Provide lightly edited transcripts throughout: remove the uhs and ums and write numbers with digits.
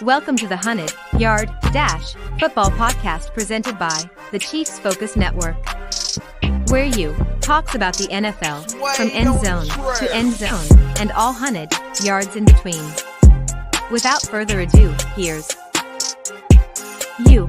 Welcome to the Hunnid Yard Dash football podcast presented by the Chiefs Focus Network, where you talks about the NFL from end zone to end zone and all Hunnid yards in between. Without further ado, here's you.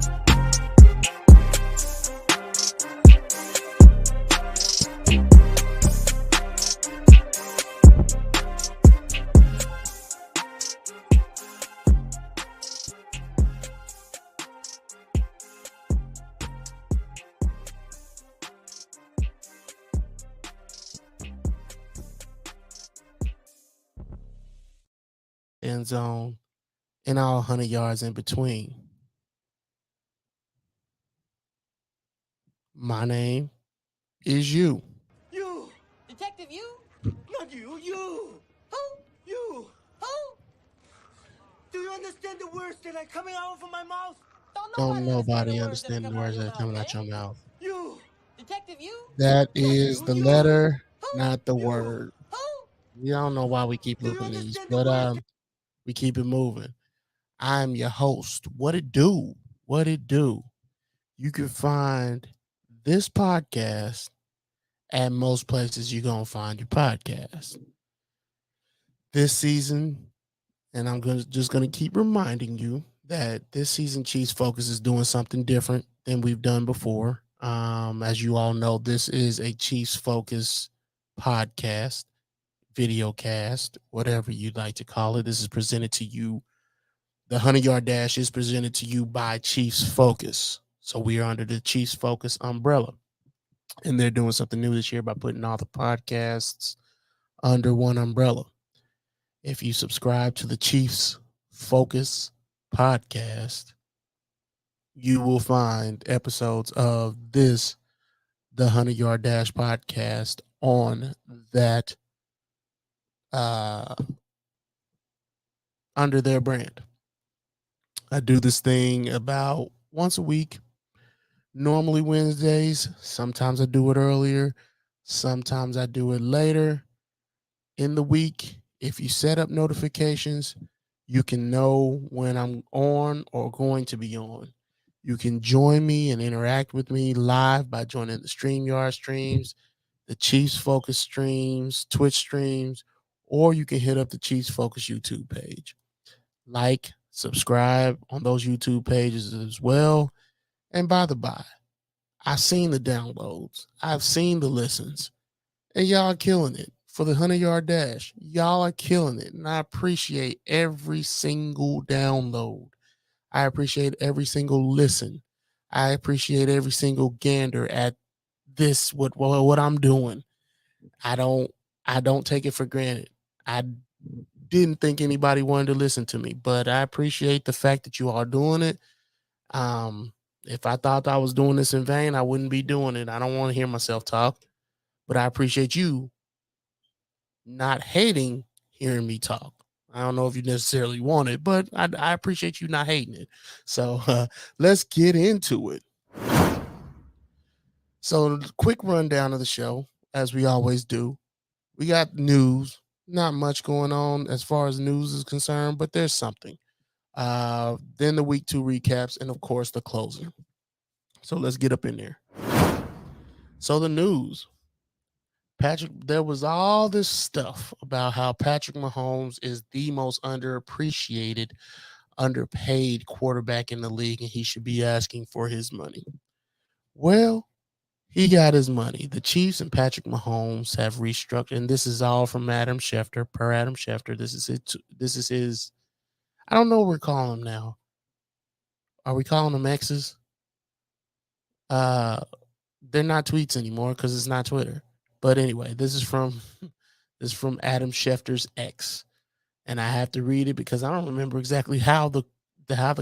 End zone, and all 100 yards in between. My name is you. You! Detective, you? Not you! You! Who? You! Who? Do you understand the words that are coming out from my mouth? Don't nobody understand understand the words that are coming out eh? your mouth. You! Detective, you? That is the letter, Who? not the You. word. Who? We don't know why we keep Do you looping these, understand the but words? we keep it moving. I'm your host. What it do? What it do? You can find this podcast at most places you're gonna find your podcast. This season, and I'm just gonna keep reminding you that this season Chiefs Focus is doing something different than we've done before. As you all know, this is a Chiefs Focus podcast, video cast, whatever you'd like to call it. This is presented to you. The Hunnid Yard Dash is presented to you by Chiefs Focus. So we are under the Chiefs Focus umbrella. And they're doing something new this year by putting all the podcasts under one umbrella. If you subscribe to the Chiefs Focus podcast, you will find episodes of this, the Hunnid Yard Dash podcast, on that under their brand. I do this thing about once a week, normally Wednesdays. Sometimes I do it earlier. Sometimes I do it later in the week. If you set up notifications, you can know when I'm on or going to be on. You can join me and interact with me live by joining the StreamYard streams, the Chiefs Focus streams, Twitch streams, or you can hit up the Chiefs Focus YouTube page. Like, subscribe on those YouTube pages as well. And by the by, I've seen the downloads. I've seen the listens. And y'all are killing it. For the 100-yard dash, y'all are killing it. And I appreciate every single download. I appreciate every single listen. I appreciate every single gander at this, what I'm doing. I don't take it for granted. I didn't think anybody wanted to listen to me, but I appreciate the fact that you are doing it. If I thought I was doing this in vain, I wouldn't be doing it. I don't want to hear myself talk, but I appreciate you not hating hearing me talk. I don't know if you necessarily want it, but I appreciate you not hating it. So let's get into it. So quick rundown of the show, as we always do. We got news, not much going on as far as news is concerned, but there's something. Then the week 2 recaps, and of course the closing. So let's get up in there. So the news. There was all this stuff about how Patrick Mahomes is the most underappreciated, underpaid quarterback in the league, and he should be asking for his money. Well, he got his money. The Chiefs and Patrick Mahomes have restructured, and this is all from Adam Schefter. Per Adam Schefter, this is it. This is his. I don't know what we're calling him now. Are we calling them X's? They're not tweets anymore because it's not Twitter. But anyway, this is from Adam Schefter's X, and I have to read it because I don't remember exactly how the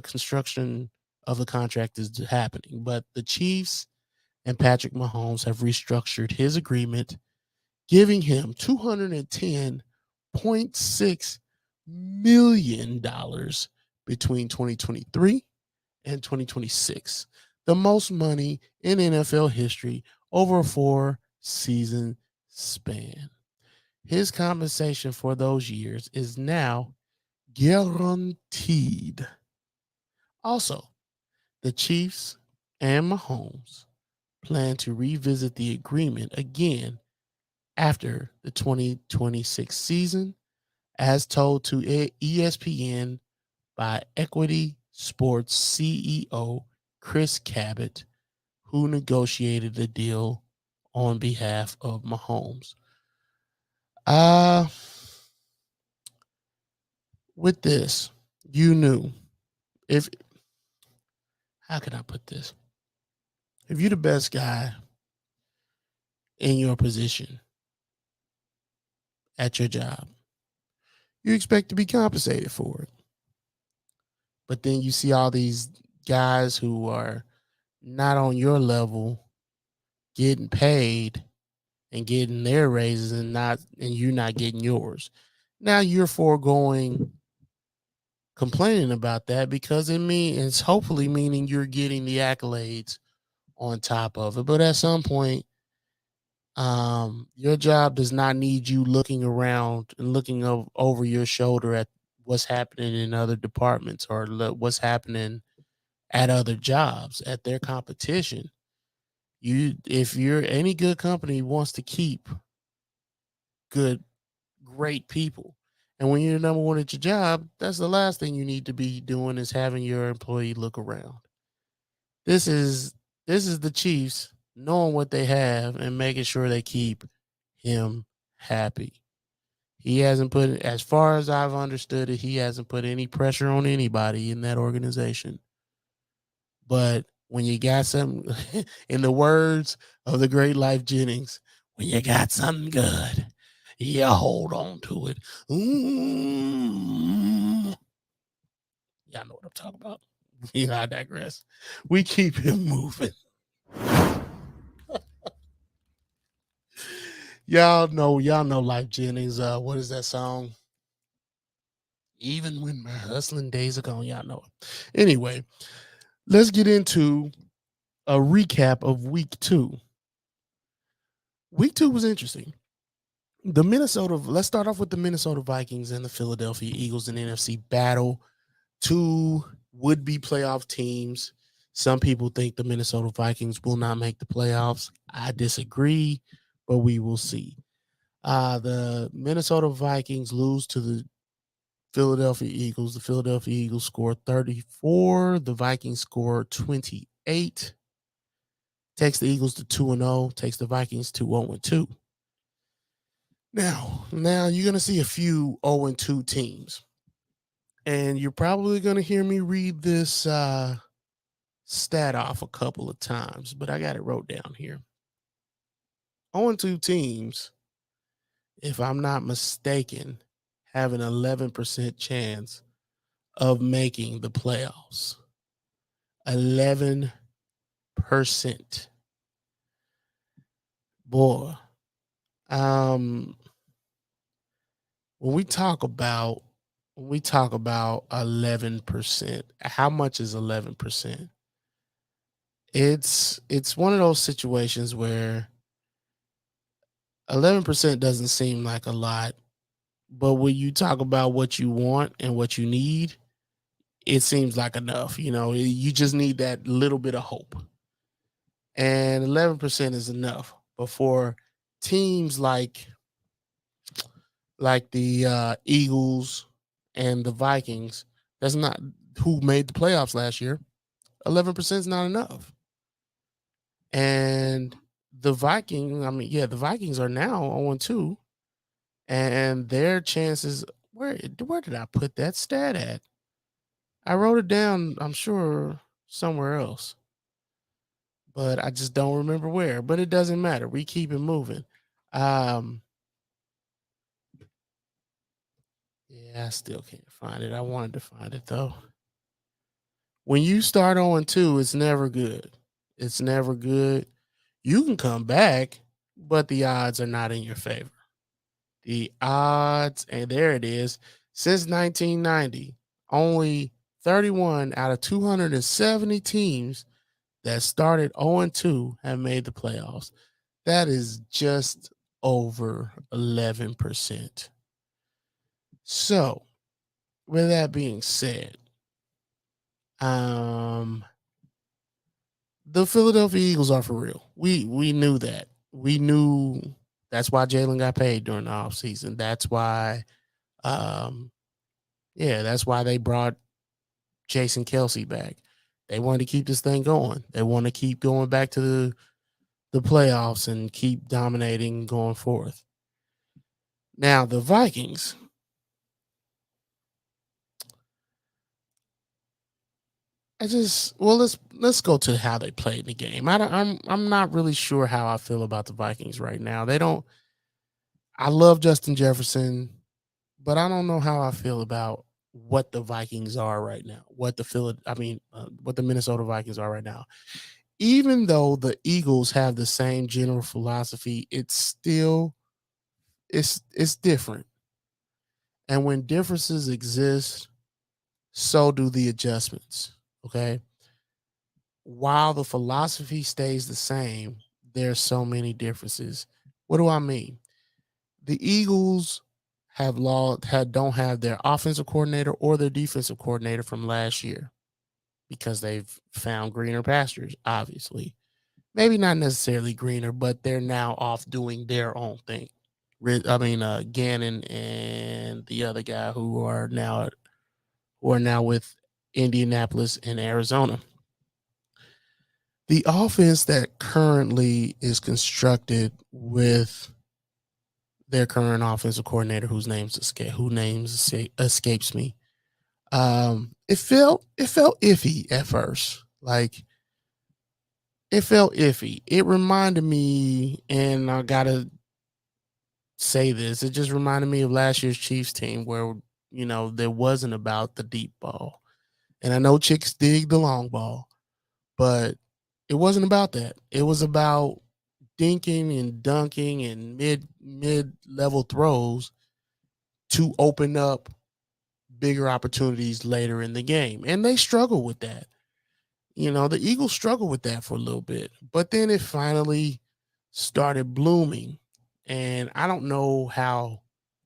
construction of the contract is happening. But the Chiefs and Patrick Mahomes have restructured his agreement, giving him $210.6 million between 2023 and 2026, the most money in NFL history over a 4-season span. His compensation for those years is now guaranteed. Also, the Chiefs and Mahomes plan to revisit the agreement again after the 2026 season, as told to ESPN by Equity Sports CEO Chris Cabot, who negotiated the deal on behalf of Mahomes. Uh, with this, you knew if how can I put this? If you're the best guy in your position at your job, you expect to be compensated for it. But then you see all these guys who are not on your level getting paid and getting their raises and you're not getting yours. Now you're foregoing complaining about that because it's hopefully meaning you're getting the accolades on top of it. But at some point, your job does not need you looking around and looking over your shoulder at what's happening in other departments or what's happening at other jobs, at their competition. If you're any good company wants to keep great people. And when you're number one at your job, that's the last thing you need to be doing is having your employee look around. This is the Chiefs knowing what they have and making sure they keep him happy. He hasn't put, as far as I've understood it, he hasn't put any pressure on anybody in that organization. But when you got something, in the words of the great Life Jennings, when you got something good, you hold on to it. Y'all know what I'm talking about. I digress. We keep him moving. Y'all know Life Jennings. What is that song? Even when my hustling days are gone, y'all know it. Anyway, let's get into a recap of week 2. Week 2 was interesting. Let's start off with the Minnesota Vikings and the Philadelphia Eagles in NFC battle. 2 would-be playoff teams. Some people think the Minnesota Vikings will not make the playoffs. I disagree, but we will see. The Minnesota Vikings lose to the Philadelphia Eagles. The Philadelphia Eagles scored 34. The Vikings scored 28. Takes the Eagles to 2-0. Takes the Vikings to 0-2. Now you're going to see a few 0-2 teams. And you're probably going to hear me read this stat off a couple of times, but I got it wrote down here. 0-2 teams, if I'm not mistaken, have an 11% chance of making the playoffs. 11%. Boy, when we talk about 11%, how much is 11%? It's one of those situations where 11% doesn't seem like a lot, but when you talk about what you want and what you need, it seems like enough. You just need that little bit of hope. And 11% is enough. But for teams like the Eagles and the Vikings, that's not who made the playoffs last year. 11% is not enough. And the Vikings are now 0-2. And their chances, where did I put that stat at? I wrote it down, I'm sure, somewhere else. But I just don't remember where. But it doesn't matter. We keep it moving. Yeah, I still can't find it. I wanted to find it, though. When you start 0-2, it's never good. It's never good. You can come back, but the odds are not in your favor. The odds, and there it is. Since 1990, only 31 out of 270 teams that started 0-2 have made the playoffs. That is just over 11%. So, with that being said, the Philadelphia Eagles are for real. We knew that. We knew that's why Jalen got paid during the offseason. That's why um that's why they brought Jason Kelsey back. They wanted to keep this thing going. They want to keep going back to the playoffs and keep dominating going forth. Now the Vikings. Let's go to how they played the game. I'm not really sure how I feel about the Vikings right now. They don't. I love Justin Jefferson, but I don't know how I feel about what the Vikings are right now. What the Minnesota Vikings are right now. Even though the Eagles have the same general philosophy, it's different. And when differences exist, so do the adjustments. Okay. While the philosophy stays the same, there's so many differences. What do I mean? The Eagles don't have their offensive coordinator or their defensive coordinator from last year because they've found greener pastures, obviously. Maybe not necessarily greener, but they're now off doing their own thing. Gannon and the other guy who are now with Indianapolis and Arizona. The offense that currently is constructed with their current offensive coordinator, whose names escapes me. It felt iffy at first. Like it felt iffy. It reminded me, and I gotta say this, it just reminded me of last year's Chiefs team where there wasn't about the deep ball. And I know chicks dig the long ball, but it wasn't about that. It was about dinking and dunking and mid level throws to open up bigger opportunities later in the game. And they struggle with that. The Eagles struggled with that for a little bit, but then it finally started blooming. And I don't know how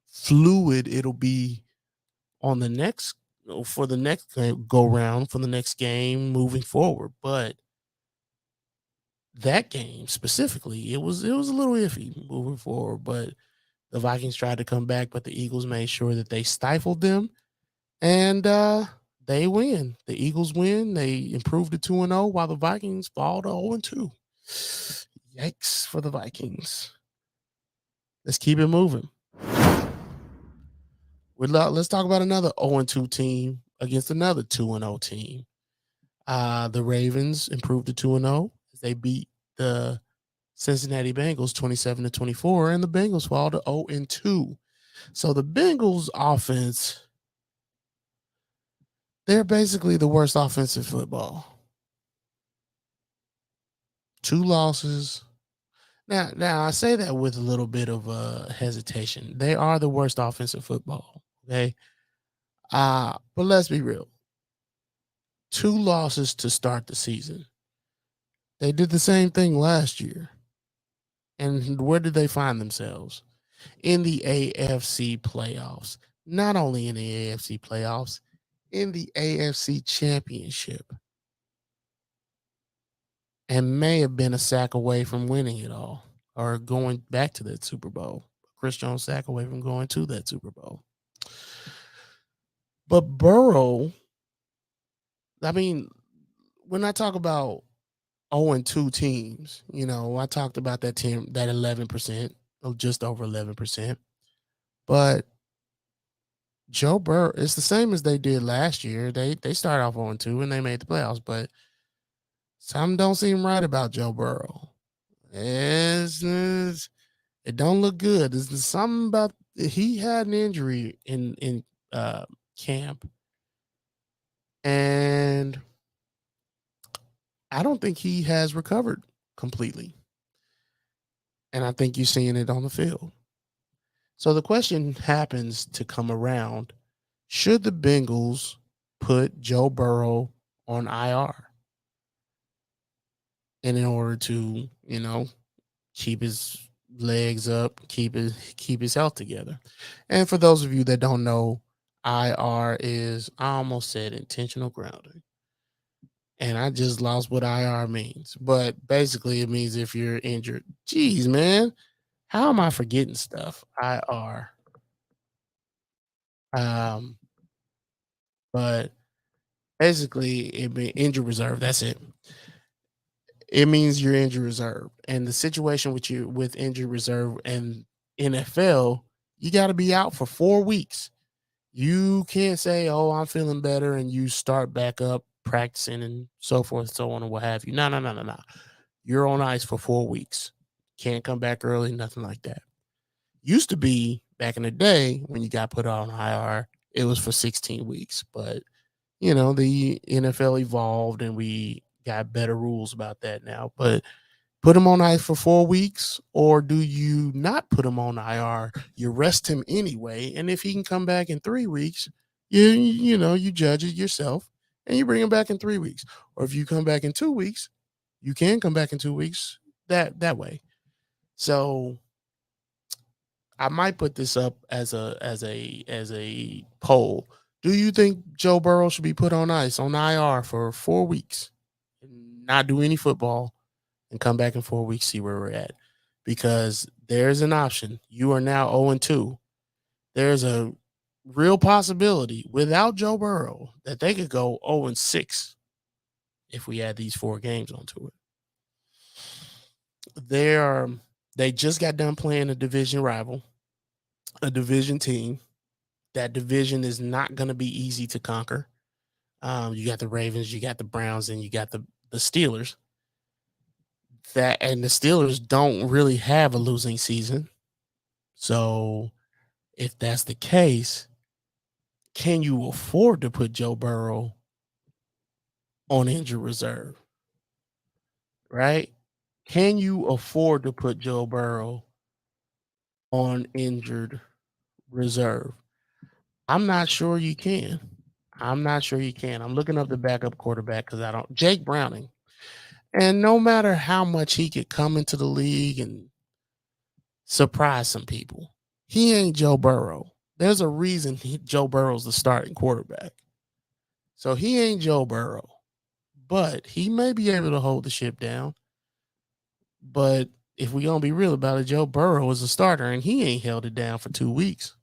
fluid it'll be on for the next go round, for the next game moving forward. But that game specifically, it was a little iffy moving forward. But the Vikings tried to come back, but the Eagles made sure that they stifled them, and they win. The Eagles win. They improved to 2-0, while the Vikings fall to 0-2. Yikes for the Vikings. Let's keep it moving. Let's talk about another 0-2 team against another 2-0 team. The Ravens improved to 2-0 as they beat the Cincinnati Bengals 27-24, and the Bengals fall to 0-2. So the Bengals offense, they're basically the worst offense in football. 2 losses. Now I say that with a little bit of hesitation. They are the worst offense in football. Okay. But let's be real. 2 losses to start the season. They did the same thing last year. And where did they find themselves? In the AFC playoffs. Not only in the AFC playoffs, in the AFC championship. And may have been a sack away from winning it all or going back to that Super Bowl. Chris Jones sack away from going to that Super Bowl. But Burrow, when I talk about 0-2 teams, I talked about that team, that 11%, or just over 11%. But Joe Burrow, it's the same as they did last year. They started off 0-2 and they made the playoffs, but something don't seem right about Joe Burrow. It don't look good. There's something about he had an injury in camp, and I don't think he has recovered completely. And I think you're seeing it on the field. So the question happens to come around: should the Bengals put Joe Burrow on IR? And in order to, keep his legs up, keep his health together. And for those of you that don't know, IR is, I almost said intentional grounding. And I just lost what IR means. But basically, it means if you're injured. Jeez, man. How am I forgetting stuff? IR. Um, but basically, it means injury reserve. That's it. It means you're injury reserve. And the situation with you with injury reserve and NFL, you got to be out for 4 weeks. You can't say, "Oh, I'm feeling better," and you start back up practicing and so forth, so on, and what have you. No, no, no, no, no. You're on ice for 4 weeks. Can't come back early, nothing like that. Used to be back in the day when you got put on IR, it was for 16 weeks. But, the NFL evolved and we got better rules about that now. But put him on ice for 4 weeks, or do you not put him on IR? You rest him anyway. And if he can come back in 3 weeks, you judge it yourself and you bring him back in 3 weeks. Or if you come back in 2 weeks, you can come back in 2 weeks that way. So I might put this up as a poll. Do you think Joe Burrow should be put on ice on IR for 4 weeks and not do any football and come back in 4 weeks, see where we're at? Because there's an option. You are now 0-2. There's a real possibility without Joe Burrow that they could go 0-6 if we add these 4 games onto it. They just got done playing a division rival, a division team. That division is not going to be easy to conquer. You got the Ravens, you got the Browns, and you got the Steelers. And the Steelers don't really have a losing season. So if that's the case, can you afford to put Joe Burrow on injured reserve? Right? Can you afford to put Joe Burrow on injured reserve? I'm not sure you can. I'm looking up the backup quarterback because Jake Browning. And no matter how much he could come into the league and surprise some people, he ain't Joe Burrow. There's a reason Joe Burrow's the starting quarterback. So he ain't Joe Burrow, but he may be able to hold the ship down. But if we're going to be real about it, Joe Burrow is a starter and he ain't held it down for 2 weeks.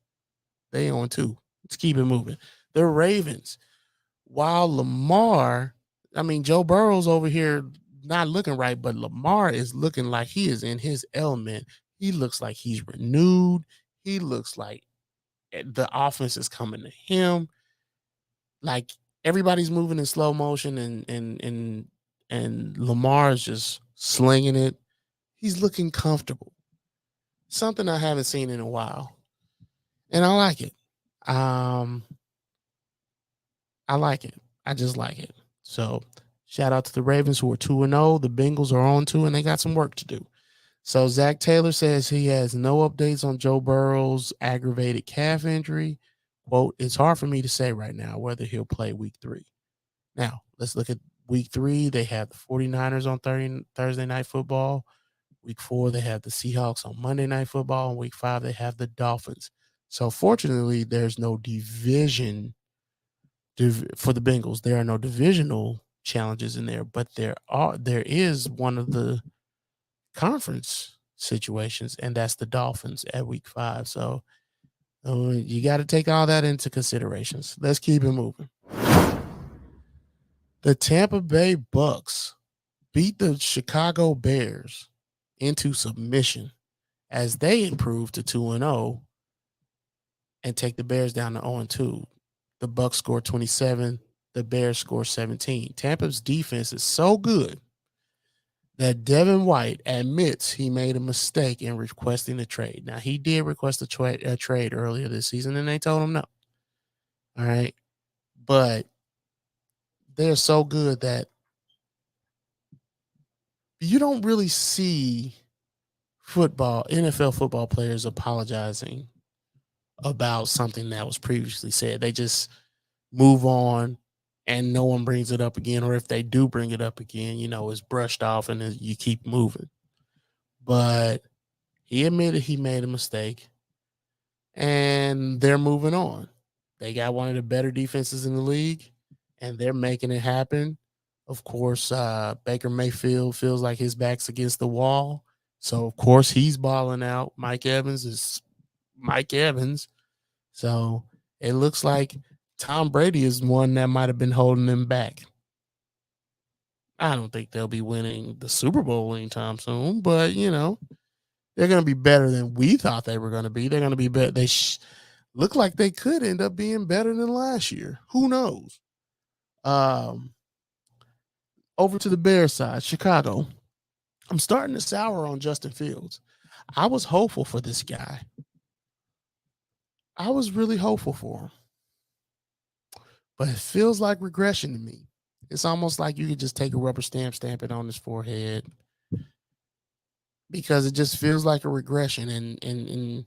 They on 2. Let's keep it moving. The Ravens. While Joe Burrow's over here not looking right, but Lamar is looking like he is in his element. He looks like he's renewed. He looks like the offense is coming to him. Like everybody's moving in slow motion and Lamar is just slinging it. He's looking comfortable. Something I haven't seen in a while. And I like it. I just like it. So shout out to the Ravens who are 2-0. The Bengals are on 2 and they got some work to do. So Zach Taylor says he has no updates on Joe Burrow's aggravated calf injury. Quote, it's hard for me to say right now whether he'll play week 3. Now, let's look at week 3. They have the 49ers on Thursday Night Football. Week 4, they have the Seahawks on Monday Night Football. And week 5, they have the Dolphins. So fortunately, there's no division for the Bengals. There are no divisional challenges in there, but there is one of the conference situations, and that's the Dolphins at week 5. So you got to take all that into considerations. Let's keep it moving. The Tampa Bay Bucks beat the Chicago Bears into submission as they improve to 2-0 and take the Bears down to 0-2. The Bucks score 27. The Bears score 17. Tampa's defense is so good that Devin White admits he made a mistake in requesting a trade. Now, he did request a trade earlier this season, and they told him no. All right. But they're so good that you don't really see NFL football players apologizing about something that was previously said. They just move on and no one brings it up again. Or if they do bring it up again, it's brushed off and you keep moving. But he admitted he made a mistake and they're moving on. They got one of the better defenses in the league, and they're making it happen. Of course, Baker Mayfield feels like his back's against the wall. So, of course, he's balling out. Mike Evans is Mike Evans. So, it looks like Tom Brady is one that might have been holding them back. I don't think they'll be winning the Super Bowl anytime soon, but, they're going to be better than we thought they were going to be. They're going to be better. They look like they could end up being better than last year. Who knows? Over to the Bears side, Chicago. I'm starting to sour on Justin Fields. I was hopeful for this guy. I was really hopeful for him. But it feels like regression to me. It's almost like you could just take a rubber stamp it on his forehead, because it just feels like a regression, and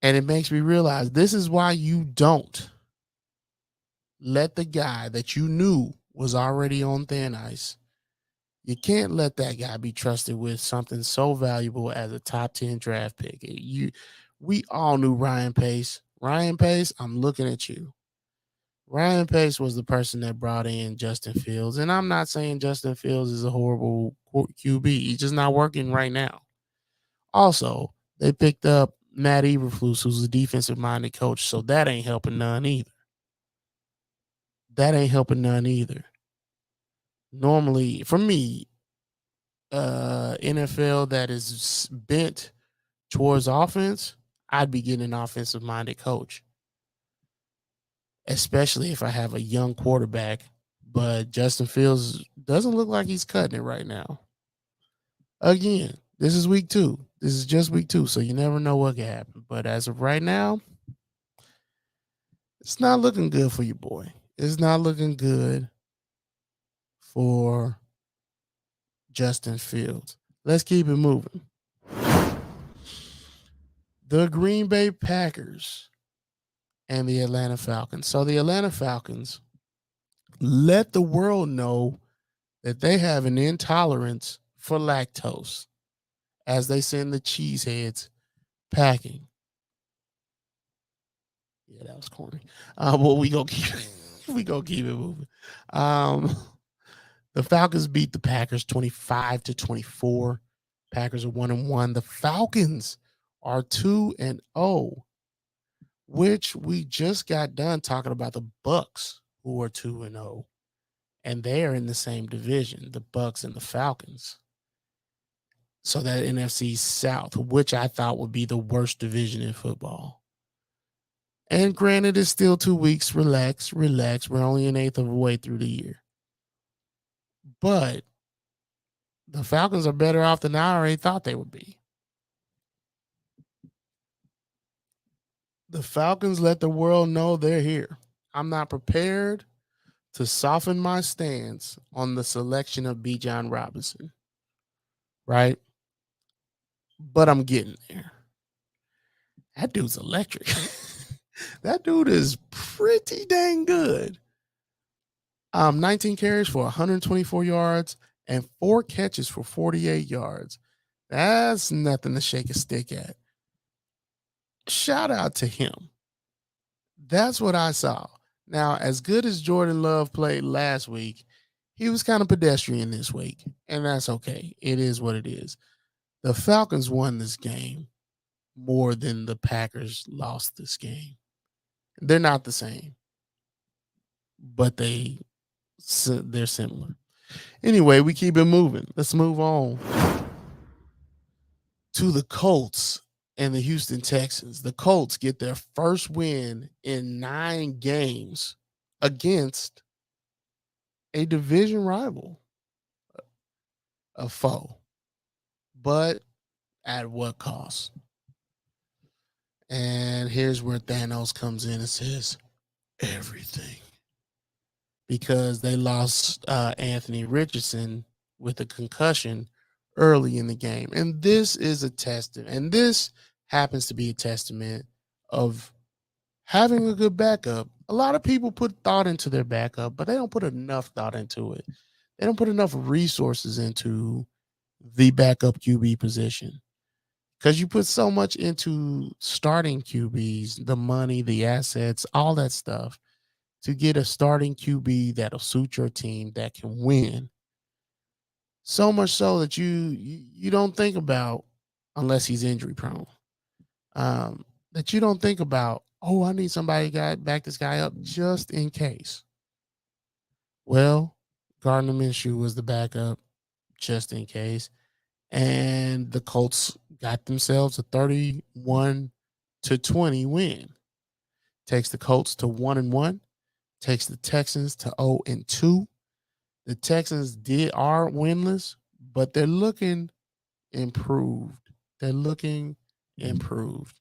it makes me realize this is why you don't let the guy that you knew was already on thin ice. You can't let that guy be trusted with something so valuable as a top 10 draft pick. We all knew Ryan Pace. Ryan Pace, I'm looking at you. Ryan Pace was the person that brought in Justin Fields. And I'm not saying Justin Fields is a horrible QB. He's just not working right now. Also, they picked up Matt Eberflus, who's a defensive-minded coach, so that ain't helping none either. Normally, for me, NFL that is bent towards offense, I'd be getting an offensive-minded coach, especially if I have a young quarterback. But Justin Fields doesn't look like he's cutting it right now. Again, this is week 2. This is just week 2, so you never know what can happen. But as of right now, it's not looking good for your boy. It's not looking good for Justin Fields. Let's keep it moving. The Green Bay Packers and the Atlanta Falcons. So the Atlanta Falcons let the world know that they have an intolerance for lactose as they send the cheeseheads packing. Yeah, that was corny. Well, we gonna keep it moving. The Falcons beat the Packers 25-24. Packers are 1-1. The Falcons are 2-0, which we just got done talking about the Bucks, who are 2-0, and they are in the same division, the Bucks and the Falcons. So that NFC South, which I thought would be the worst division in football. And granted, it's still 2 weeks. Relax. We're only an eighth of a way through the year. But the Falcons are better off than I already thought they would be. The Falcons let the world know they're here. I'm not prepared to soften my stance on the selection of Bijan Robinson. Right? But I'm getting there. That dude's electric. That dude is pretty dang good. 19 carries for 124 yards and 4 catches for 48 yards. That's nothing to shake a stick at. Shout out to him. That's what I saw. Now, as good as Jordan Love played last week, he was kind of pedestrian this week, and that's okay. It is what it is. The Falcons won this game more than the Packers lost this game. They're not the same, but they're similar. Anyway, we keep it moving. Let's move on to the Colts and the Houston Texans. The Colts get their first win in 9 games against a division rival, a foe, but at what cost? And here's where Thanos comes in and says, everything. Because they lost Anthony Richardson with a concussion early in the game. And this is a testament. And this happens to be a testament of having a good backup. A lot of people put thought into their backup, but they don't put enough thought into it. They don't put enough resources into the backup QB position. because you put so much into starting QBs, the money, the assets, all that stuff to get a starting QB that'll suit your team that can win. So much so that you don't think about, unless he's injury prone, that you don't think about, oh, I need somebody to back this guy up just in case. Well, Gardner Minshew was the backup just in case. And the Colts got themselves a 31-20 win. Takes the Colts to 1-1, takes the Texans to 0-2. The Texans are winless, but they're looking improved. They're looking improved.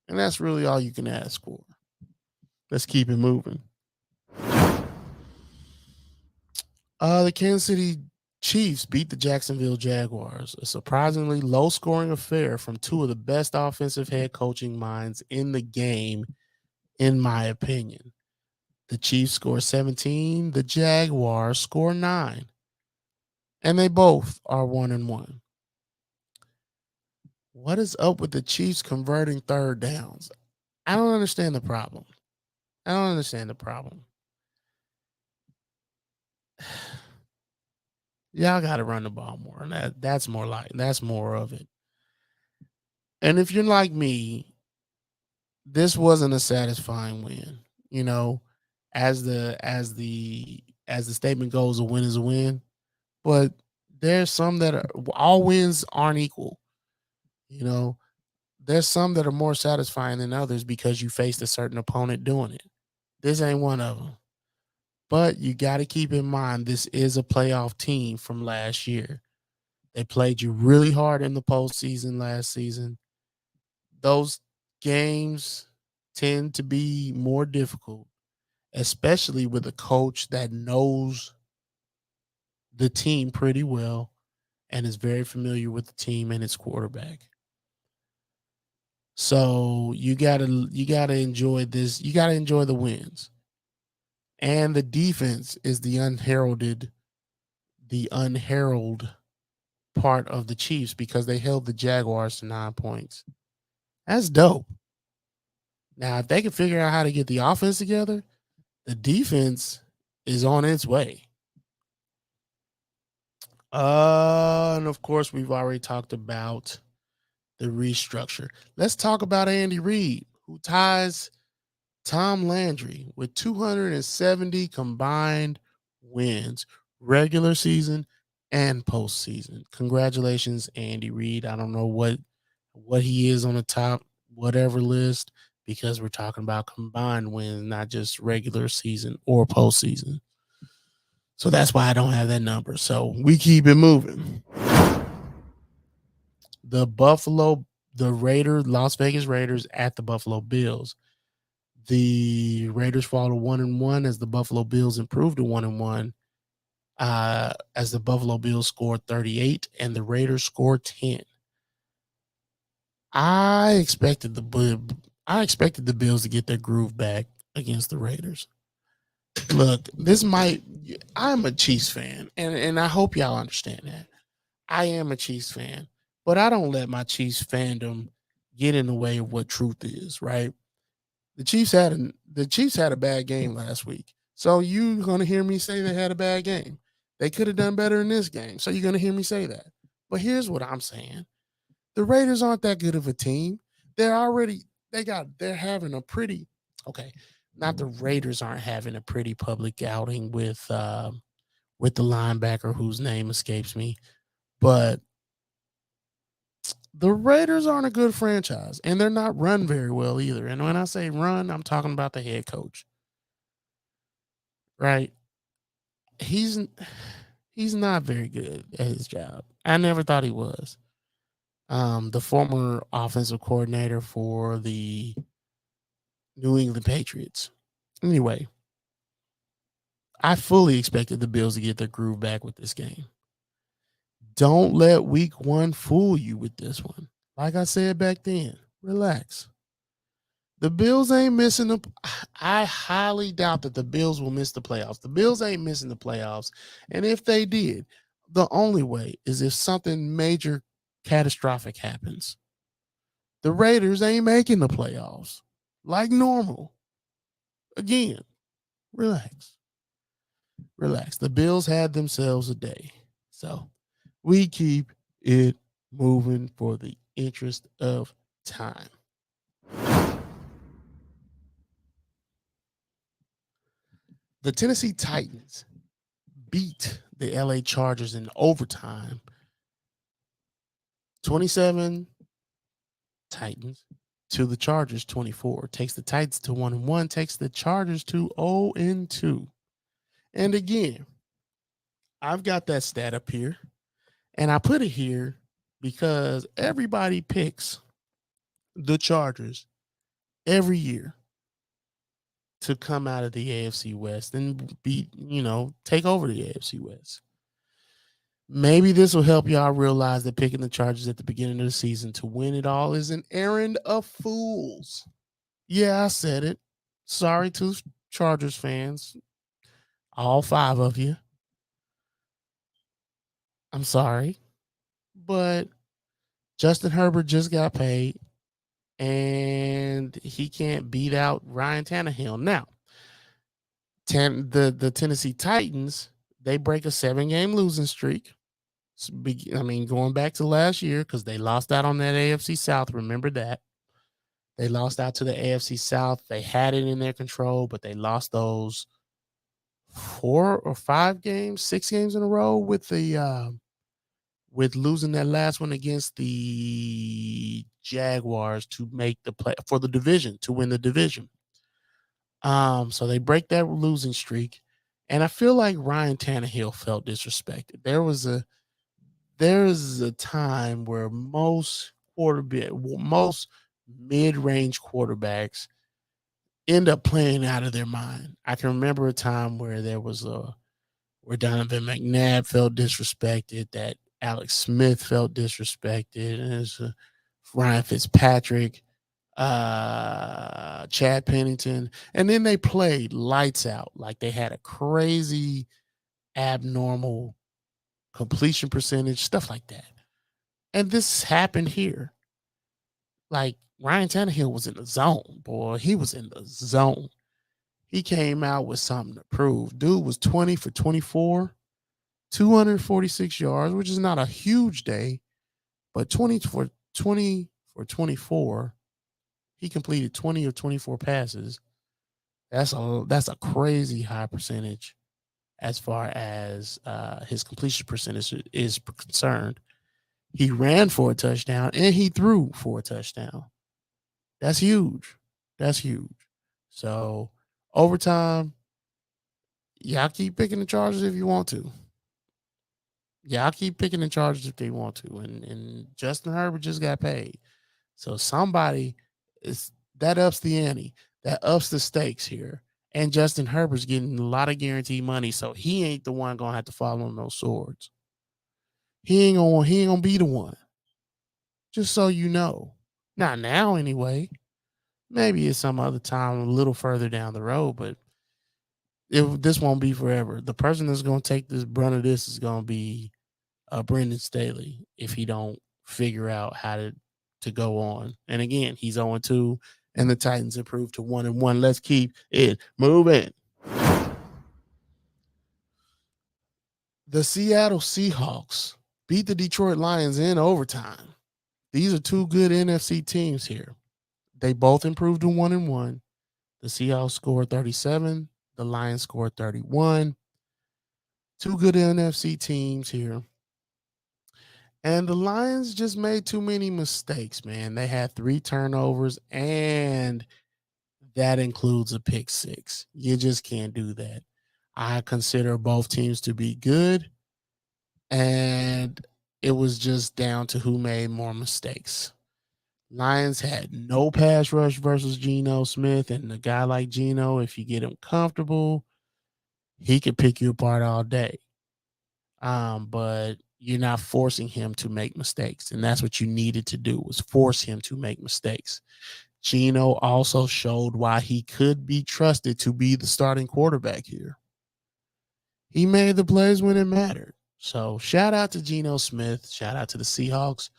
And that's really all you can ask for. Let's keep it moving. The Kansas City Chiefs beat the Jacksonville Jaguars, a surprisingly low-scoring affair from two of the best offensive head coaching minds in the game, in my opinion. The Chiefs score 17, the Jaguars score 9. And they both are 1-1. What is up with the Chiefs converting third downs? I don't understand the problem. Y'all got to run the ball more. And that's more of it. And if you're like me, this wasn't a satisfying win. You know, as the statement goes, a win is a win. But there's some that all wins aren't equal. You know, there's some that are more satisfying than others because you faced a certain opponent doing it. This ain't one of them. But you got to keep in mind, this is a playoff team from last year. They played you really hard in the postseason last season. Those games tend to be more difficult, especially with a coach that knows the team pretty well and is very familiar with the team and its quarterback. So you gotta enjoy this. You gotta enjoy the wins. And the defense is the unheralded part of the Chiefs because they held the Jaguars to 9 points. That's dope. Now, if they can figure out how to get the offense together, the defense is on its way. And of course, we've already talked about the restructure. Let's talk about Andy Reid, who ties Tom Landry with 270 combined wins, regular season and postseason. Congratulations, Andy Reid. I don't know what he is on the top whatever list because we're talking about combined wins, not just regular season or postseason. So that's why I don't have that number. So we keep it moving. The Las Vegas Raiders at the Buffalo Bills. The Raiders fall to 1-1 as the Buffalo Bills improve to 1-1. As the Buffalo Bills scored 38 and the Raiders scored 10. I expected the Bills to get their groove back against the Raiders. Look, I'm a Chiefs fan, and I hope y'all understand that. I am a Chiefs fan, but I don't let my Chiefs fandom get in the way of what truth is, right? The Chiefs had a bad game last week. So you're going to hear me say they had a bad game. They could have done better in this game. So you're going to hear me say that. But here's what I'm saying. The Raiders aren't that good of a team. They're having a pretty, okay, not the Raiders aren't having a pretty public outing with the linebacker whose name escapes me, but the Raiders aren't a good franchise, and they're not run very well either. And when I say run, I'm talking about the head coach, right? He's not very good at his job. I never thought he was. The former offensive coordinator for the New England Patriots. Anyway, I fully expected the Bills to get their groove back with this game. Don't let week 1 fool you with this one. Like I said back then, relax. The Bills ain't missing I highly doubt that the Bills will miss the playoffs. The Bills ain't missing the playoffs. And if they did, the only way is if something major catastrophic happens. The Raiders ain't making the playoffs like normal. Again, relax. Relax. The Bills had themselves a day. So we keep it moving for the interest of time. The Tennessee Titans beat the LA Chargers in overtime. 27 Titans to the Chargers 24. Takes the Titans to 1-1, takes the Chargers to 0-2. And again, I've got that stat up here, and I put it here because everybody picks the Chargers every year to come out of the AFC West and take over the AFC West. Maybe this will help y'all realize that picking the Chargers at the beginning of the season to win it all is an errand of fools. Yeah, I said it. Sorry to Chargers fans, all 5 of you. I'm sorry, but Justin Herbert just got paid, and he can't beat out Ryan Tannehill. Now, the Tennessee Titans, they break a 7-game losing streak. Going back to last year, because they lost out on that AFC South. Remember that. They lost out to the AFC South. They had it in their control, but they lost those 4 or 5 games, 6 games in a row with losing that last one against the Jaguars to make the play for the division, to win the division. So they break that losing streak, and I feel like Ryan Tannehill felt disrespected. There is a time where most mid-range quarterbacks end up playing out of their mind. I can remember a time where where Donovan McNabb felt disrespected, that Alex Smith felt disrespected, and it's Ryan Fitzpatrick, Chad Pennington, and then they played lights out. Like they had a crazy, abnormal completion percentage, stuff like that. And this happened here. Like Ryan Tannehill was in the zone, boy. He was in the zone. He came out with something to prove. Dude was 20 for 24, 246 yards, which is not a huge day, but 20 for 24. He completed 20 of 24 passes. That's a crazy high percentage as far as his completion percentage is concerned. He ran for a touchdown and he threw for a touchdown. That's huge. That's huge. So overtime, y'all keep picking the Chargers if you want to. Y'all keep picking the Chargers if they want to. And Justin Herbert just got paid. So somebody that ups the ante, that ups the stakes here. And Justin Herbert's getting a lot of guaranteed money, so he ain't the one gonna have to fall on those swords. He ain't gonna be the one. Just so you know. Not now anyway. Maybe it's some other time a little further down the road, but this won't be forever. The person that's gonna take this brunt of this is gonna be Brendan Staley if he don't figure out how to go on. And again, he's 0-2, and the Titans improved to 1-1. Let's keep it moving. The Seattle Seahawks beat the Detroit Lions in overtime. These are 2 good NFC teams here. They both improved to 1-1. The Seahawks scored 37. The Lions scored 31. 2 good NFC teams here. And the Lions just made too many mistakes, man. They had 3 turnovers, and that includes a pick 6. You just can't do that. I consider both teams to be good, and it was just down to who made more mistakes. Lions had no pass rush versus Geno Smith, and a guy like Geno, if you get him comfortable, he could pick you apart all day. But you're not forcing him to make mistakes, and that's what you needed to do, was force him to make mistakes. Geno also showed why he could be trusted to be the starting quarterback here. He made the plays when it mattered. So shout out to Geno Smith. Shout out to the Seahawks.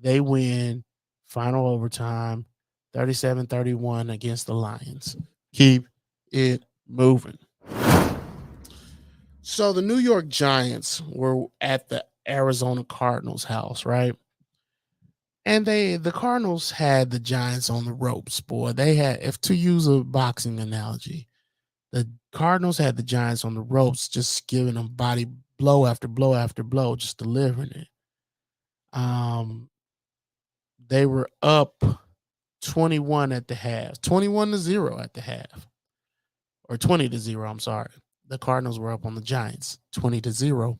They win Final overtime, 37-31 against the Lions. Keep it moving. So the New York Giants were at the Arizona Cardinals house, right? And the Cardinals had the Giants on the ropes, boy. They had, if to use a boxing analogy, the Cardinals had the Giants on the ropes, just giving them body blow after blow after blow, just delivering it. They were up 21 at the half, 21-0 at the half, or 20-0. I'm sorry. The Cardinals were up on the Giants, 20-0.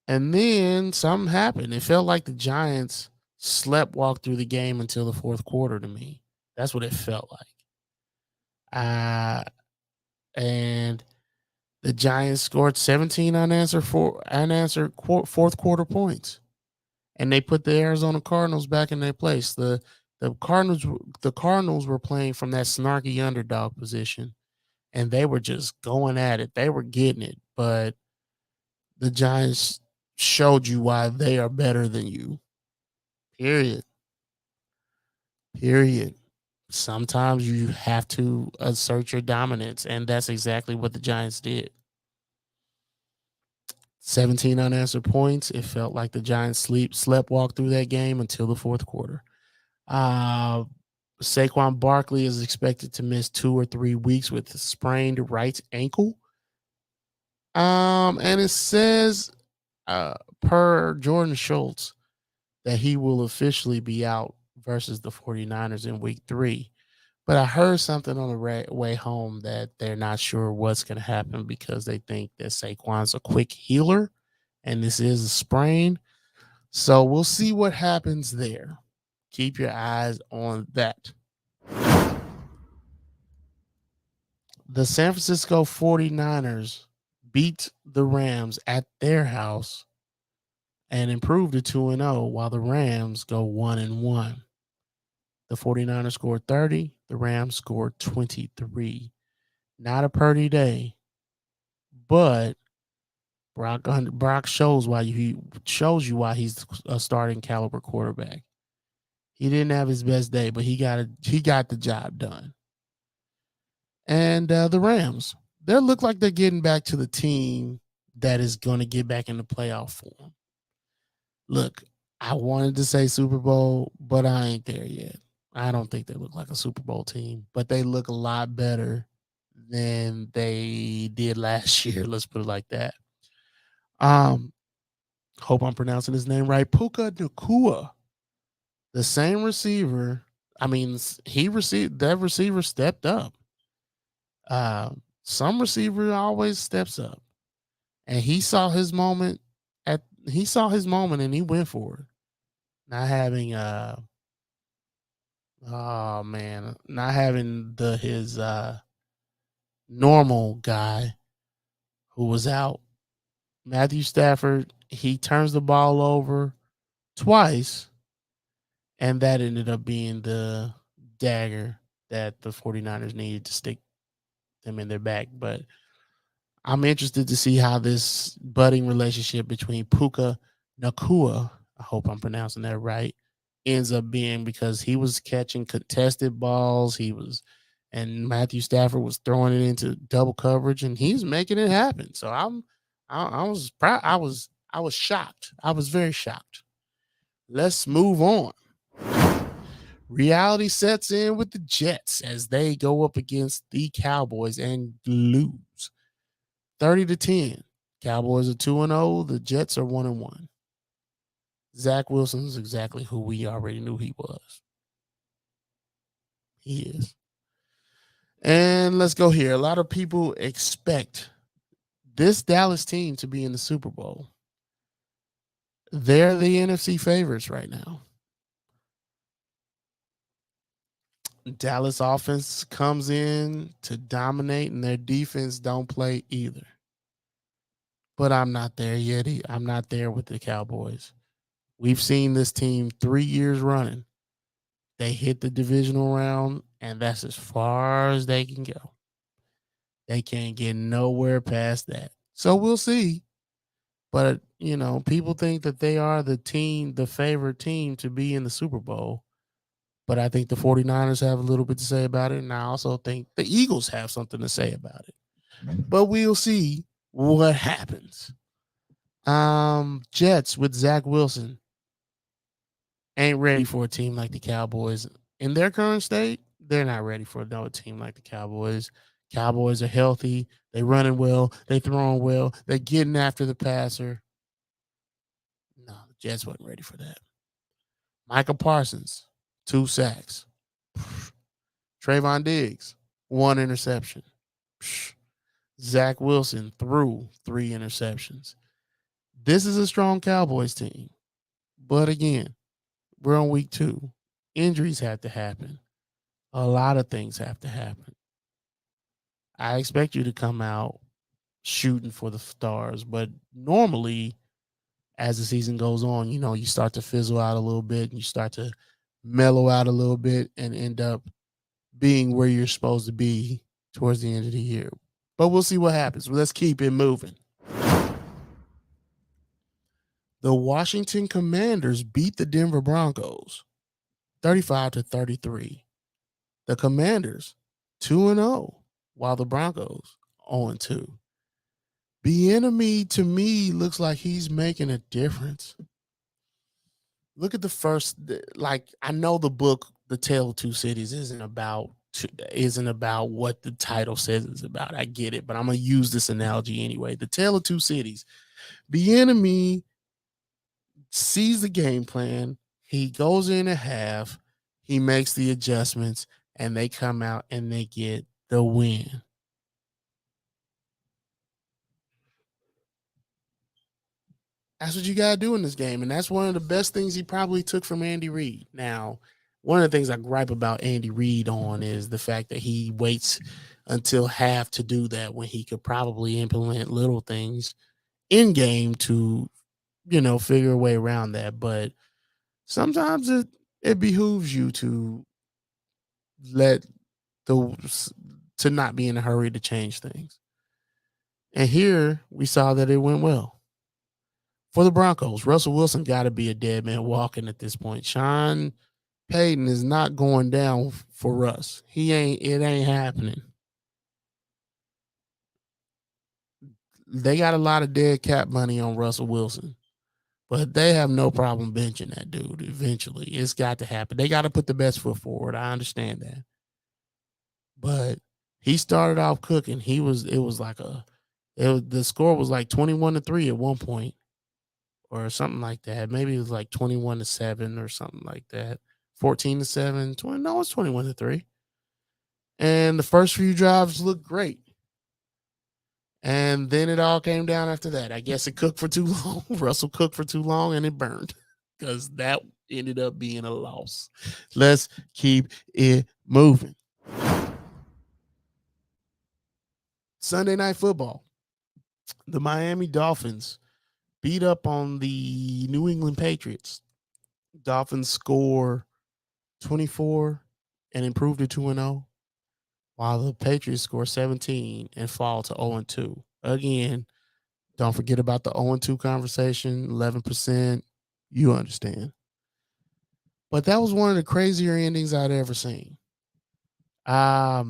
And then something happened. It felt like the Giants slept walk through the game until the fourth quarter to me. That's what it felt like. And the Giants scored 17 unanswered fourth quarter points. And they put the Arizona Cardinals back in their place. The Cardinals were playing from that snarky underdog position, and they were just going at it. They were getting it, but the Giants showed you why they are better than you. Period. Sometimes you have to assert your dominance, and that's exactly what the Giants did. 17 unanswered points. It felt like the Giants slept walk through that game until the fourth quarter. Saquon Barkley is expected to miss 2 or 3 weeks with a sprained right ankle. And it says, per Jordan Schultz, that he will officially be out versus the 49ers in week 3. But I heard something on the way home that they're not sure what's going to happen because they think that Saquon's a quick healer and this is a sprain. So we'll see what happens there. Keep your eyes on that. The San Francisco 49ers beat the Rams at their house and improved to 2-0 while the Rams go 1-1. The 49ers scored 30. The Rams scored 23. Not a pretty day, but Brock shows you why he's a starting caliber quarterback. He didn't have his best day, but he got the job done. And the Rams, they look like they're getting back to the team that is going to get back in the playoff form. Look, I wanted to say Super Bowl, but I ain't there yet. I don't think they look like a Super Bowl team, but they look a lot better than they did last year. Let's put it like that. Hope I'm pronouncing his name right. Puka Nacua, the same receiver. I mean, that receiver stepped up. Some receiver always steps up, and he saw his moment and he went for it. Not having not having his normal guy who was out. Matthew Stafford, he turns the ball over twice, and that ended up being the dagger that the 49ers needed to stick them in their back. But I'm interested to see how this budding relationship between Puka Nacua, I hope I'm pronouncing that right, ends up being, because he was catching contested balls. And Matthew Stafford was throwing it into double coverage, and he's making it happen. So I was proud. I was shocked. I was very shocked. Let's move on. Reality sets in with the Jets as they go up against the Cowboys and lose 30-10. Cowboys are 2-0. The Jets are 1-1. Zach Wilson is exactly who we already knew he was. He is. And let's go here. A lot of people expect this Dallas team to be in the Super Bowl. They're the NFC favorites right now. Dallas offense comes in to dominate, and their defense don't play either. But I'm not there yet. I'm not there with the Cowboys. We've seen this team 3 years running. They hit the divisional round, and that's as far as they can go. They can't get nowhere past that. So we'll see. But, people think that they are the favorite team to be in the Super Bowl. But I think the 49ers have a little bit to say about it. And I also think the Eagles have something to say about it. But we'll see what happens. Jets with Zach Wilson ain't ready for a team like the Cowboys. In their current state, they're not ready for another team like the Cowboys. Cowboys are healthy. They running well. They throwing well. They're getting after the passer. No, the Jets wasn't ready for that. Michael Parsons, 2 sacks. Trayvon Diggs, 1 interception. Zach Wilson threw 3 interceptions. This is a strong Cowboys team. But again, we're on week 2. Injuries have to happen. A lot of things have to happen. I expect you to come out shooting for the stars, but normally as the season goes on, you start to fizzle out a little bit and you start to mellow out a little bit and end up being where you're supposed to be towards the end of the year. But we'll see what happens. Let's keep it moving. The Washington Commanders beat the Denver Broncos 35-33. The Commanders 2-0, while the Broncos 0-2. Bieniemy, to me, looks like he's making a difference. Look at the first, I know the book, The Tale of Two Cities, isn't about what the title says it's about. I get it, but I'm going to use this analogy anyway. The Tale of Two Cities. Bieniemy sees the game plan. He goes in at half. He makes the adjustments, and they come out and they get the win. That's what you got to do in this game. And that's one of the best things he probably took from Andy Reid. Now, one of the things I gripe about Andy Reid on is the fact that he waits until half to do that when he could probably implement little things in game to, figure a way around that. But sometimes it behooves you to to not be in a hurry to change things. And here we saw that it went well. For the Broncos, Russell Wilson got to be a dead man walking at this point. Sean Payton is not going down for Russ. It ain't happening. They got a lot of dead cap money on Russell Wilson, but they have no problem benching that dude eventually. It's got to happen. They got to put the best foot forward. I understand that. But he started off cooking. The score was like 21-3 at one point, or something like that. Maybe it was like 21-7 or something like that. 14-7, 20. No, it's 21-3. And the first few drives looked great. And then it all came down after that. I guess it cooked for too long. Russell cooked for too long and it burned because that ended up being a loss. Let's keep it moving. Sunday Night Football. The Miami Dolphins beat up on the New England Patriots. Dolphins score 24 and improve to 2-0, while the Patriots score 17 and fall to 0-2. Again, don't forget about the 0-2 conversation, 11%. You understand. But that was one of the crazier endings I'd ever seen. Mac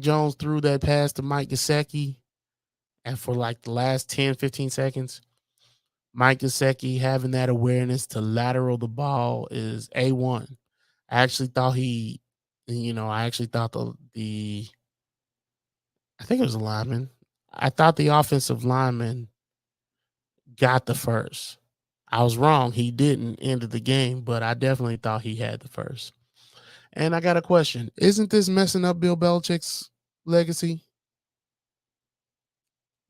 Jones threw that pass to Mike Gesicki, and for like the last 10, 15 seconds, Mike Gesicki having that awareness to lateral the ball is A1. I actually thought I think it was a lineman. I thought the offensive lineman got the first. I was wrong. He didn't end of the game, but I definitely thought he had the first. And I got a question. Isn't this messing up Bill Belichick's legacy?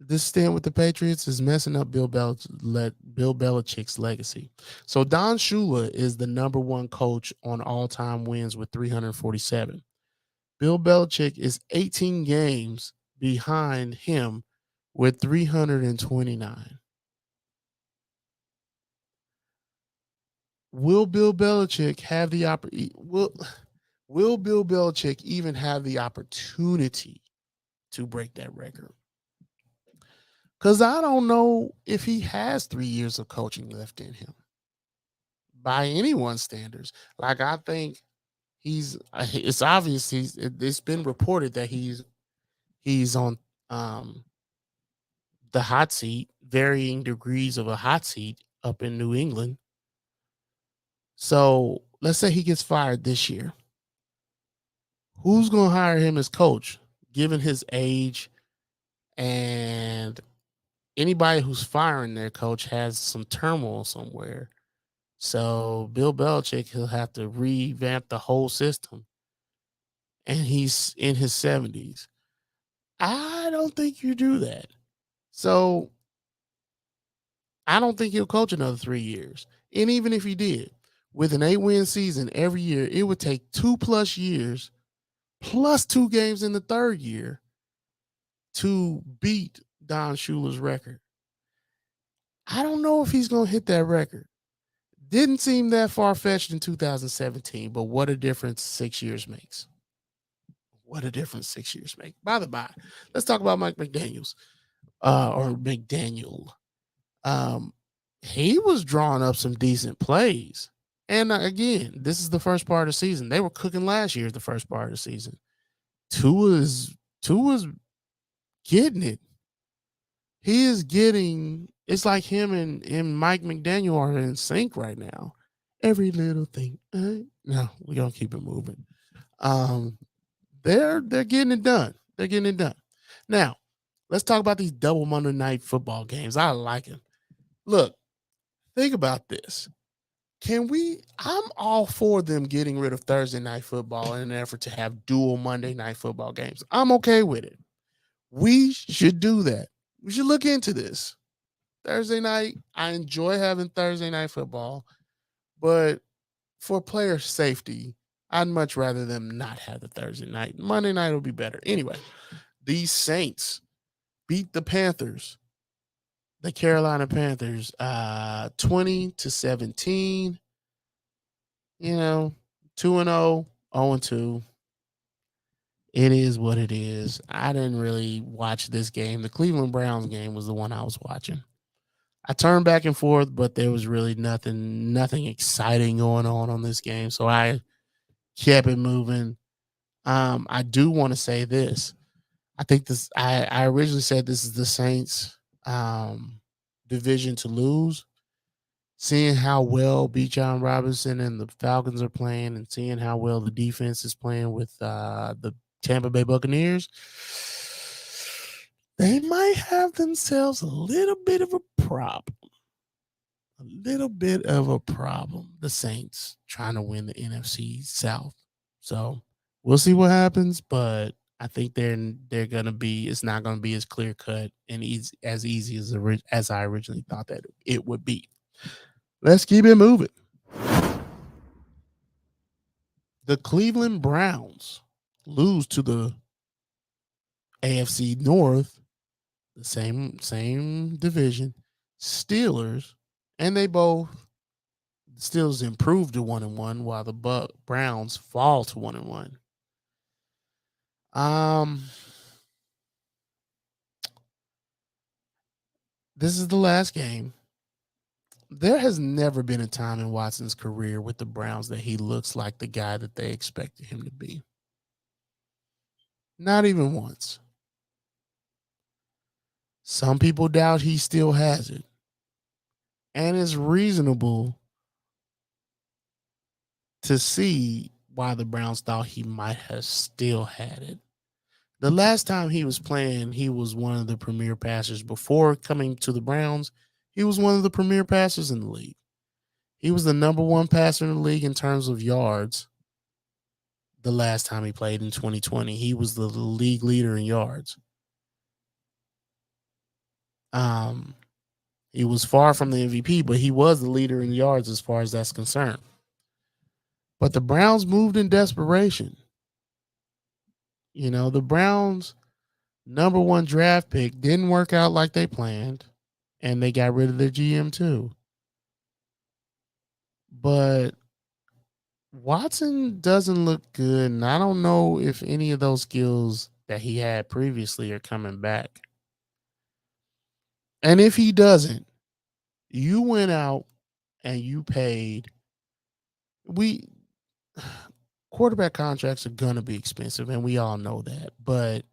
This stint with the Patriots is messing up Bill Belichick's legacy. So Don Shula is the number 1 coach on all-time wins with 347. Bill Belichick is 18 games behind him with 329. Will Bill Belichick have the Will Bill Belichick even have the opportunity to break that record? Because I don't know if he has 3 years of coaching left in him by anyone's standards. Like, I think it's obvious it's been reported that he's on um, the hot seat, varying degrees of a hot seat up in New England. So let's say he gets fired this year. Who's going to hire him as coach, given his age? And anybody who's firing their coach has some turmoil somewhere. So Bill Belichick, he'll have to revamp the whole system. And he's in his 70s. I don't think you do that. So I don't think he'll coach another 3 years. And even if he did, with an 8-win season every year, it would take 2+ years plus 2 games in the third year to beat Don Shula's record. I don't know if he's going to hit that record. Didn't seem that far-fetched in 2017, but what a difference 6 years makes. What a difference 6 years make. By the by, let's talk about Mike McDaniels, or McDaniel. He was drawing up some decent plays. And again, this is the first part of the season. They were cooking last year, the first part of the season. Tua's getting it. He is getting, it's like him and Mike McDaniel are in sync right now. Every little thing. No, we're gonna keep it moving. They're getting it done. They're getting it done. Now, let's talk about these double Monday night football games. I like them. Look, think about this. I'm all for them getting rid of Thursday night football in an effort to have dual Monday night football games. I'm okay with it. We should do that. We should look into this. Thursday night, I enjoy having Thursday night football, but for player safety, I'd much rather them not have the Thursday night. Monday night will be better. Anyway, these Saints beat the Panthers, the Carolina Panthers, 20-17. 2-0, 0-2. It is what it is. I didn't really watch this game. The Cleveland Browns game was the one I was watching. I turned back and forth, but there was really nothing exciting going on this game. So I kept it moving. I do want to say this. I think this. I originally said this is the Saints' division to lose. Seeing how well Bijan Robinson and the Falcons are playing, and seeing how well the defense is playing with the Tampa Bay Buccaneers, they might have themselves a little bit of a problem. A little bit of a problem. The Saints trying to win the NFC South. So we'll see what happens, but I think they're gonna be. It's not gonna be as clear cut and as easy as I originally thought that it would be. Let's keep it moving. The Cleveland Browns lose to the AFC North, the same division, Steelers, and Steelers improved to 1-1 while the Browns fall to 1-1. This is the last game. There has never been a time in Watson's career with the Browns that he looks like the guy that they expected him to be. Not even once. Some people doubt he still has it. And it's reasonable to see why the Browns thought he might have still had it. The last time he was playing, he was one of the premier passers. Before coming to the Browns, he was one of the premier passers in the league. He was the number one passer in the league in terms of yards. The last time he played in 2020, he was the league leader in yards. He was far from the MVP, but he was the leader in yards as far as that's concerned. But the Browns moved in desperation. The Browns' number one draft pick didn't work out like they planned, and they got rid of their GM too. But Watson doesn't look good, and I don't know if any of those skills that he had previously are coming back. And if he doesn't, you went out and you paid. We quarterback contracts are gonna be expensive, and we all know that. But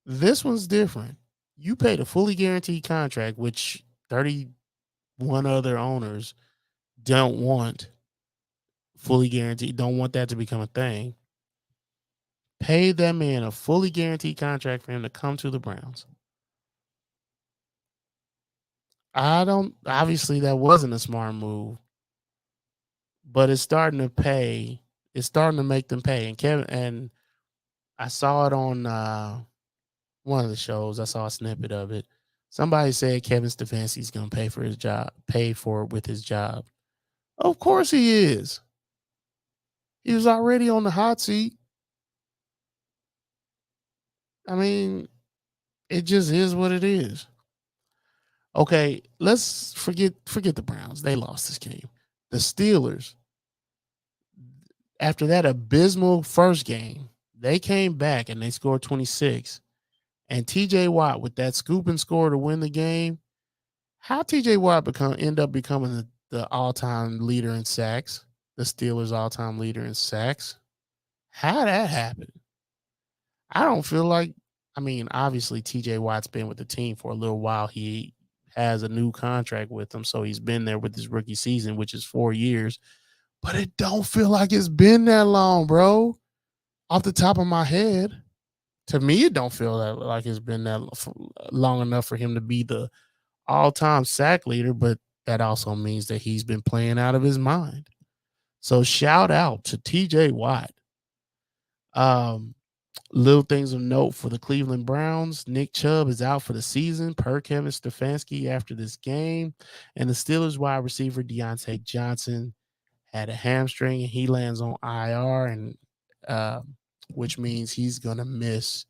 this one's different. You paid a fully guaranteed contract, which 31 other owners don't want fully guaranteed, don't want that to become a thing. Pay that man a fully guaranteed contract for him to come to the Browns. I don't, obviously that wasn't a smart move, but it's starting to pay. It's starting to make them pay. And Kevin, and I saw it on one of the shows. I saw a snippet of it. Somebody said Kevin Stefanski's going to pay for his job, pay for it with his job. Of course he is. He was already on the hot seat. I mean, it just is what it is. Okay, let's forget the Browns. They lost this game. The Steelers, after that abysmal first game, they came back and they scored 26. And TJ Watt with that scoop and score to win the game. How TJ Watt end up becoming the all-time leader in sacks, the Steelers' all-time leader in sacks? How that happened? I don't feel like, I mean, obviously TJ Watt's been with the team for a little while. He has a new contract with them, so he's been there with his rookie season, which is 4 years. But it don't feel like it's been that long, bro. Off the top of my head, to me, it don't feel like it's been that long enough for him to be the all-time sack leader, but that also means that he's been playing out of his mind. So shout out to TJ Watt. Little things of note for the Cleveland Browns. Nick Chubb is out for the season per Kevin Stefanski after this game. And the Steelers wide receiver Deontay Johnson had a hamstring and he lands on IR, and which means he's going to miss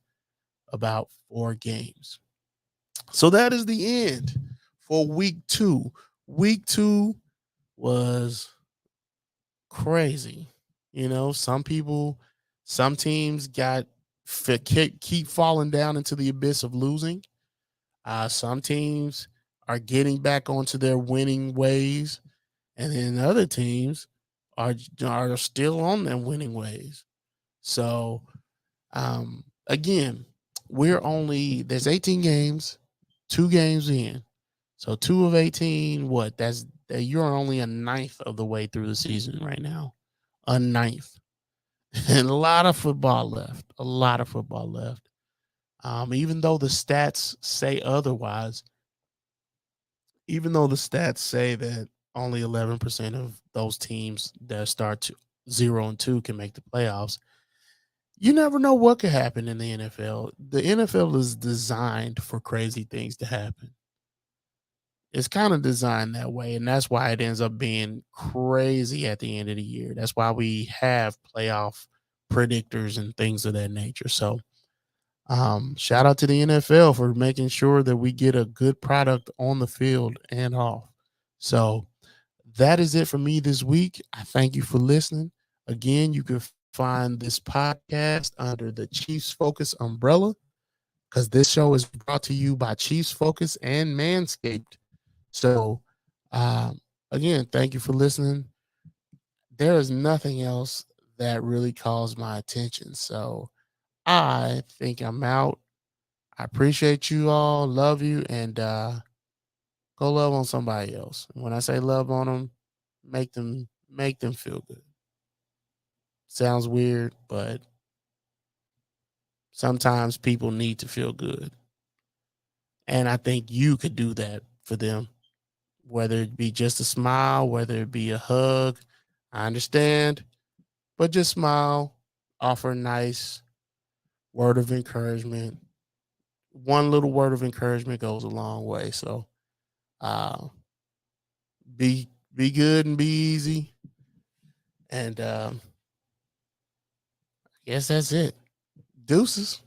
about 4 games. So that is the end for week 2. Week 2 was crazy. You know, some teams keep falling down into the abyss of losing. Some teams are getting back onto their winning ways, and then other teams are still on their winning ways. So, again, there's 18 games, 2 games in. So 2 of 18, you're only a ninth of the way through the season right now. A ninth. And a lot of football left. Even though the stats say otherwise, even though the stats say that only 11% of those teams that start 0-2 can make the playoffs, you never know what could happen in the NFL. The NFL is designed for crazy things to happen. It's kind of designed that way, and that's why it ends up being crazy at the end of the year. That's why we have playoff predictors and things of that nature. So, shout out to the NFL for making sure that we get a good product on the field and off. So, that is it for me this week. I thank you for listening. Again, you can find this podcast under the Chiefs Focus umbrella, because this show is brought to you by Chiefs Focus and Manscaped. So, again, thank you for listening. There is nothing else that really calls my attention. So, I think I'm out. I appreciate you all. Love you. And go love on somebody else. When I say love on them, make them feel good. Sounds weird, but sometimes people need to feel good. And I think you could do that for them. Whether it be just a smile, whether it be a hug, I understand, but just smile, offer a nice word of encouragement. One little word of encouragement goes a long way. So, be good and be easy. And I guess that's it. Deuces.